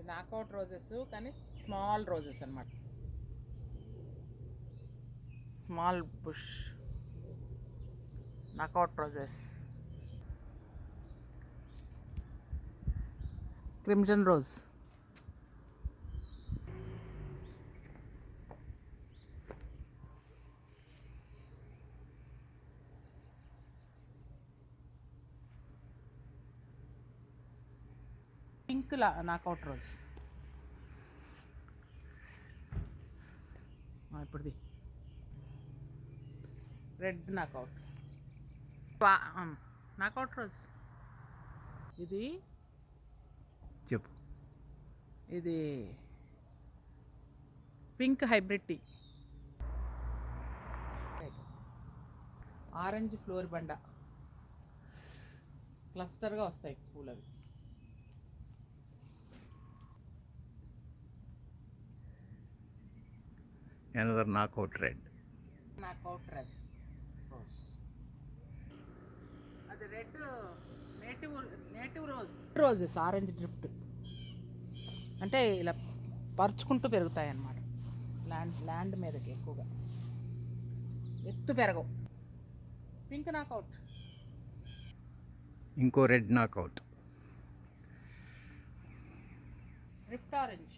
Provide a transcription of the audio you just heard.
ఇవి knockout roses, కానీ small roses అన్నమాట. Small bush knockout roses. Crimson rose. Pink knockout rose. ఇప్పుడుది red knockout. Knockout rose. ఇది చెప్పు. ఇది pink hybrid tea. Orange floribunda. క్లస్టర్గా వస్తాయి పూలు అవి. Another knockout red. Knockout rose. అది red native roses. Orange drift అంటే ఇలా పరుచుకుంటూ పెరుగుతాయి అన్నమాట. ల్యాండ్ మీదకి ఎక్కువగా ఎత్తు పెరగవు. Pink knockout. ఇంకో రెడ్ knockout. Drift orange.